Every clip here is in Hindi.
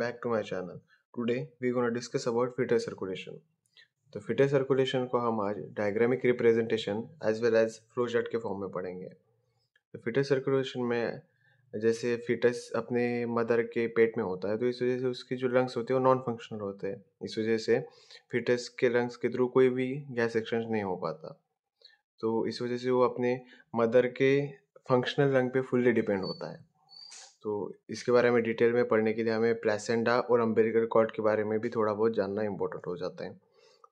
back to my channel. Today we're going to discuss about fetal circulation. तो fetal circulation को हम आज diagrammatic representation as well as flow chart के फॉर्म में पढ़ेंगे. तो fetal circulation में जैसे फीटस अपने मदर के पेट में होता है तो इस वजह से उसकी जो लंग्स होते हैं वो नॉन फंक्शनल होते हैं. इस वजह से फीटस के लंग्स के थ्रू कोई भी गैस एक्सचेंज नहीं हो पाता. तो इस वजह से वो अपने मदर के फंक्शनल लंग पे फुल्ली डिपेंड होता है. तो इसके बारे में डिटेल में पढ़ने के लिए हमें प्लेसेंटा और अम्बिलिकल कॉर्ड के बारे में भी थोड़ा बहुत जानना इंपॉर्टेंट हो जाता है.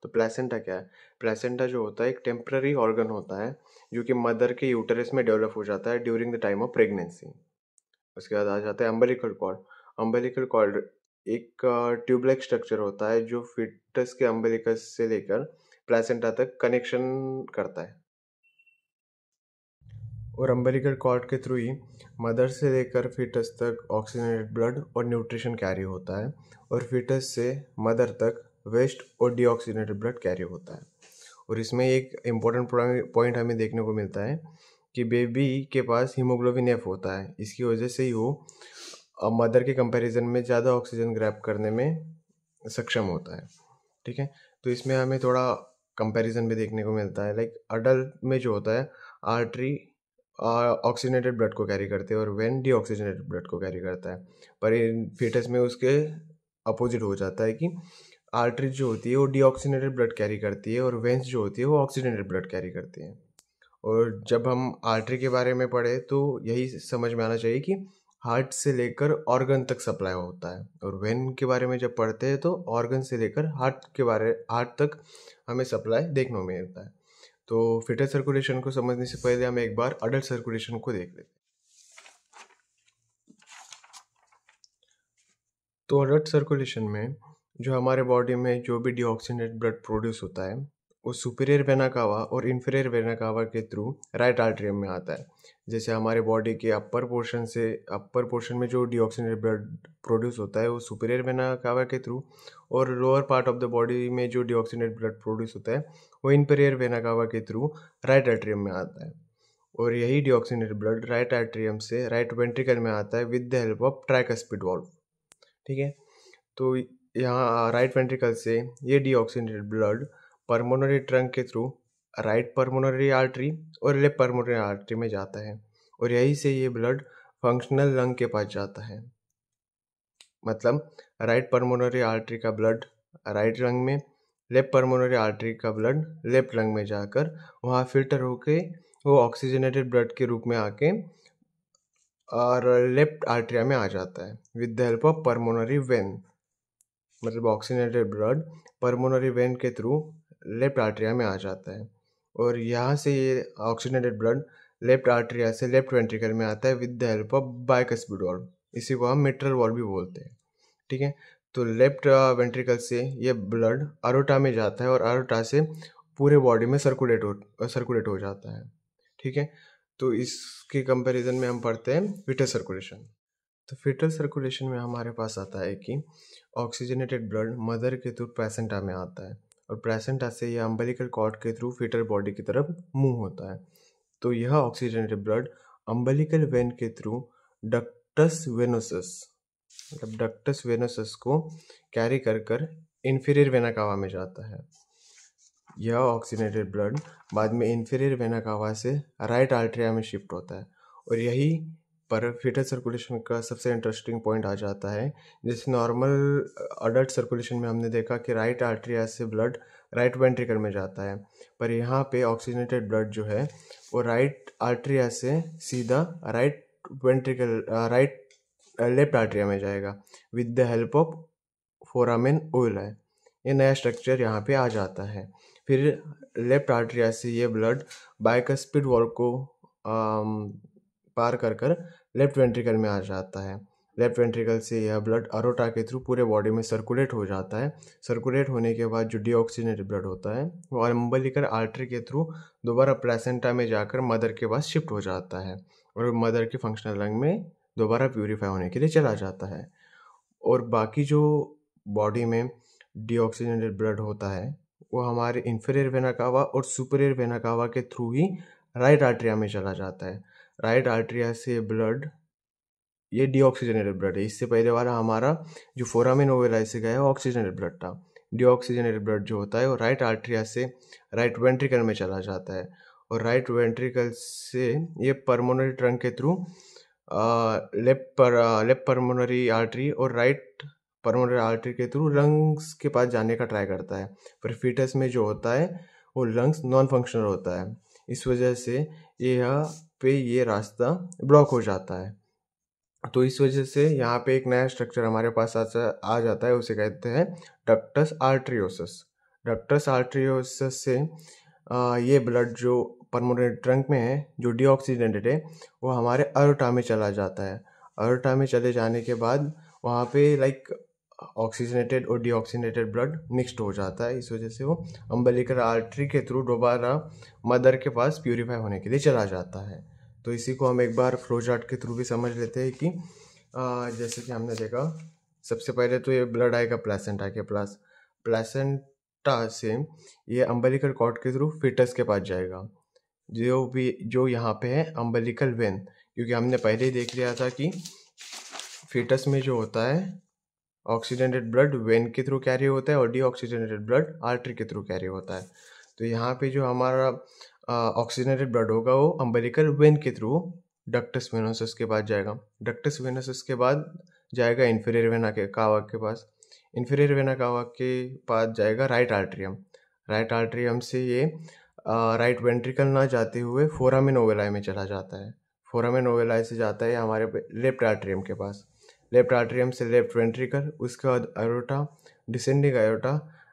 तो प्लेसेंटा क्या है? प्लेसेंटा जो होता है एक टेम्पररी ऑर्गन होता है जो कि मदर के यूटरस में डेवलप हो जाता है during the time of pregnancy. उसके बाद आ जाता है अम्बिलिकल कॉर्ड. अम्बिलिकल कॉर्ड एक ट्यूबलाइक स्ट्रक्चर होता है जो फिटस के अम्बिलिकस से लेकर प्लेसेंटा तक कनेक्शन करता है. और अम्बिलिकल कॉर्ड के थ्रू ही मदर से लेकर फीटस तक ऑक्सीजनेटेड ब्लड और न्यूट्रिशन कैरी होता है और फीटस से मदर तक वेस्ट और डीऑक्सीजनेटेड ब्लड कैरी होता है. और इसमें एक इम्पॉर्टेंट पॉइंट हमें देखने को मिलता है कि बेबी के पास हीमोग्लोबिन एफ होता है. इसकी वजह से ही वो मदर के कंपैरिजन में ज़्यादा ऑक्सीजन ग्रैब करने में सक्षम होता है. ठीक है, तो इसमें हमें थोड़ा कंपैरिजन भी देखने को मिलता है. लाइक अडल्ट में जो होता है आर्टरी ऑक्सीजनेटेड ब्लड को कैरी करते हैं और वेन डीऑक्सीजनेटेड ब्लड को कैरी करता है. पर इन फीटस में उसके अपोजिट हो जाता है कि आर्टरीज जो होती है वो डीऑक्सीजनेटेड ब्लड कैरी करती है और वेंस जो होती है वो ऑक्सीजनेटेड ब्लड कैरी करती है. और जब हम आर्टरी के बारे में पढ़े तो यही समझ में आना चाहिए कि हार्ट से लेकर ऑर्गन तक सप्लाई होता है. और वेन के बारे में जब पढ़ते हैं तो ऑर्गन से लेकर हार्ट तक हमें सप्लाई देखने को मिलता है. तो फीटल सर्कुलेशन को समझने से पहले हम एक बार अडल्ट सर्कुलेशन को देख लेते हैं. तो अडल्ट सर्कुलेशन में जो हमारे बॉडी में जो भी डीऑक्सीजनेटेड ब्लड प्रोड्यूस होता है वो सुपीरियर वेना कावा और इन्फीरियर वेना कावा के थ्रू राइट आर्टरियम में आता है. जैसे हमारे बॉडी के अपर पोर्शन में जो डीऑक्सीजनेटेड ब्लड प्रोड्यूस होता है वो सुपीरियर वेना कावा के थ्रू और lower part of the body में जो डीऑक्सीजनेटेड ब्लड प्रोड्यूस होता है वो इन्फीरियर वेना कावा के थ्रू राइट आर्टरियम में आता है. और यही डीऑक्सीजनेटेड ब्लड राइट आर्टरियम से राइट वेंट्रिकल में आता है with the help of tricuspid valve. ठीक है, तो यहाँ राइट वेंट्रिकल से ये डीऑक्सीजनेटेड ब्लड पल्मोनरी ट्रंक के थ्रू राइट पल्मोनरी आर्टरी और लेफ्ट पल्मोनरी आर्टरी में जाता है और यहीं से ये ब्लड फंक्शनल लंग के पास जाता है. मतलब राइट पल्मोनरी आर्टरी का ब्लड राइट लंग में, लेफ्ट पल्मोनरी आर्टरी का ब्लड लेफ्ट लंग में जाकर वहाँ फिल्टर होके वो ऑक्सीजनेटेड ब्लड के रूप में आके और लेफ्ट आर्टरिया में आ जाता है with the help of pulmonary vein. मतलब ऑक्सीजनेटेड ब्लड पल्मोनरी वेन के थ्रू लेफ्ट आर्टरिया में आ जाता है और यहाँ से ये ऑक्सीजनेटेड ब्लड लेफ्ट आर्टरिया से लेफ्ट वेंट्रिकल में आता है with the help of bicuspid valve. इसी को हम मिट्रल वाल्व भी बोलते हैं. ठीक है, तो लेफ्ट वेंट्रिकल से ये ब्लड अरोटा में जाता है और अरोटा से पूरे बॉडी में सर्कुलेट हो जाता है. ठीक है, तो इसके कंपैरिजन में हम पढ़ते हैं फीटल सर्कुलेशन. तो फीटल सर्कुलेशन में हमारे पास आता है कि ऑक्सीजनेटेड ब्लड मदर के थ्रू प्लेसेंटा में आता है और प्लेसेंटा से यह अम्बिलिकल कॉर्ड के थ्रू फीटल बॉडी की तरफ मूव होता है. तो यह ऑक्सीजनेटेड ब्लड अम्बिलिकल वेन के थ्रू डक्टस वेनोसस मतलब डक्टस वेनोसस को कैरी कर इन्फीरियर वेना कावा में जाता है. यह ऑक्सीजनेटेड ब्लड बाद में इन्फीरियर वेना कावा से राइट आर्टरिया में शिफ्ट होता है और यही पर फीटल सर्कुलेशन का सबसे इंटरेस्टिंग पॉइंट आ जाता है. जैसे नॉर्मल अडल्ट सर्कुलेशन में हमने देखा कि राइट आर्टरिया से ब्लड राइट वेंट्रिकल में जाता है, पर यहाँ पे ऑक्सीजनेटेड ब्लड जो है वो राइट आर्टरिया से सीधा लेफ्ट आर्टरिया में जाएगा with the help of foramen ovale. ये नया स्ट्रक्चर यहाँ पे आ जाता है. फिर लेफ्ट आर्टरिया से ये ब्लड बाइकस्पिड वाल्व को पार कर लेफ्ट वेंट्रिकल में आ जाता है. लेफ्ट वेंट्रिकल से यह ब्लड अरोटा के थ्रू पूरे बॉडी में सर्कुलेट हो जाता है. सर्कुलेट होने के बाद जो डीऑक्सीजनेटेड ब्लड होता है वो अम्बिलिकल आर्टरी के थ्रू दोबारा प्लेसेंटा में जाकर मदर के पास शिफ्ट हो जाता है और मदर के फंक्शनल लंग में दोबारा प्यूरीफाई होने के लिए चला जाता है. और बाकी जो बॉडी में डीऑक्सीजनेटेड ब्लड होता है वो हमारे इन्फीरियर वेना कावा और सुपीरियर वेना कावा के थ्रू ही राइट आर्टरिया में चला जाता है. राइट आर्टरिया से ब्लड ये डीऑक्सीजनेटेड ब्लड है। इससे पहले वाला हमारा जो फोरामेन ओवेलाई से गया है ऑक्सीजनेटेड ब्लड था। डीऑक्सीजनेटेड ब्लड जो होता है वो राइट आर्टरिया से राइट वेंट्रिकल में चला जाता है और राइट वेंट्रिकल से ये पल्मोनरी ट्रंक के थ्रू लेफ्ट पल्मोनरी आर्टरी और राइट पल्मोनरी आर्टरी के थ्रू लंग्स के पास जाने का ट्राई करता है। पर फीटस में जो होता है वो लंग्स नॉन फंक्शनल होता है, इस वजह से यहाँ पे ये रास्ता ब्लॉक हो जाता है। तो इस वजह से यहाँ पे एक नया स्ट्रक्चर हमारे पास आ जाता है, उसे कहते हैं डक्टस आर्टरियोसस। डक्टस आर्टरियोसस से ये ब्लड जो पल्मोनरी ट्रंक में है जो डीऑक्सीजनेटेड है वो हमारे अयोर्टा में चला जाता है। अयोर्टा में चले जाने के बाद वहाँ पे लाइक ऑक्सीजनेटेड और डीऑक्सीजनेटेड ब्लड मिक्सड हो जाता है, इस वजह से वो अम्बिलिकल आर्टरी के थ्रू दोबारा मदर के पास प्यूरिफाई होने के लिए चला जाता है। तो इसी को हम एक बार फ्लो चार्ट के थ्रू भी समझ लेते हैं कि जैसे कि हमने देखा सबसे पहले तो ये ब्लड आएगा प्लेसेंटा के पास, प्लेसेंटा से ये अम्बिलिकल कॉर्ड के थ्रू फीटस के पास जाएगा, जो यहाँ पे है अम्बिलिकल वेन, क्योंकि हमने पहले ही देख लिया था कि फीटस में जो होता है ऑक्सीजनेटेड ब्लड वेन के थ्रू कैरी होता है और डीऑक्सीजनेटेड ब्लड आर्टरी के थ्रू कैरी होता है। तो यहाँ पे जो हमारा ऑक्सीजनेटेड ब्लड होगा वो अम्बिलिकल वेन के थ्रू डक्टस वेनोसस के पास जाएगा। डक्टस वेनोसस के बाद जाएगा इन्फीरियर वेना के कावा के पास। इन्फीरियर वेना कावा के पास जाएगा राइट आर्टरियम। राइट आर्टरियम से ये राइट वेंट्रिकल ना जाते हुए फोरामेन ओवेलाई में चला जाता है। फोरामेन ओवेलाई से जाता है हमारे लेफ्ट आर्टरियम के पास। लेफ्ट आर्टरियम से लेफ्ट वेंट्रिकल, उसके बाद अयोर्टा, डिसेंडिंग अयोर्टा,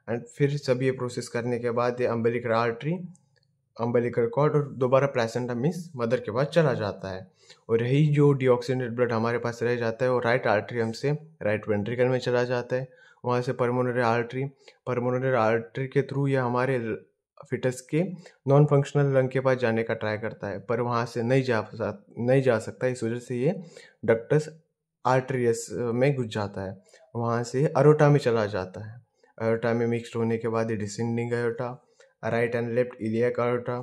एंड फिर सभी ये प्रोसेस करने के बाद ये अम्बिलिकल आर्टरी, अम्बिलिकल कॉर्ड और दोबारा प्लेसेंटा मीन्स मदर के पास चला जाता है। और यही जो डीऑक्सीजनेटेड ब्लड हमारे पास रह जाता है वो राइट आर्टरियम से राइट वेंट्रिकल में चला जाता है। वहाँ से पल्मोनरी आर्टरी के थ्रू ये हमारे फिटस के नॉन फंक्शनल लंग के पास जाने का ट्राई करता है, पर वहाँ से नहीं जा सकता। इस वजह से ये डक्टस आर्टरियस में घुस जाता है, वहाँ से अरोटा में चला जाता है। अयोर्टा में मिक्सड होने के बाद ये descending aorta, right and left iliac aorta,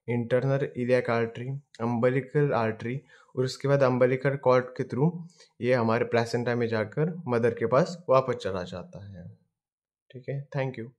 internal iliac artery, umbilical artery और उसके बाद अम्बिलिकल कॉर्ड के थ्रू ये हमारे प्लेसेंटा में जाकर मदर के पास वापस चला जाता है। ठीक है, थैंक यू।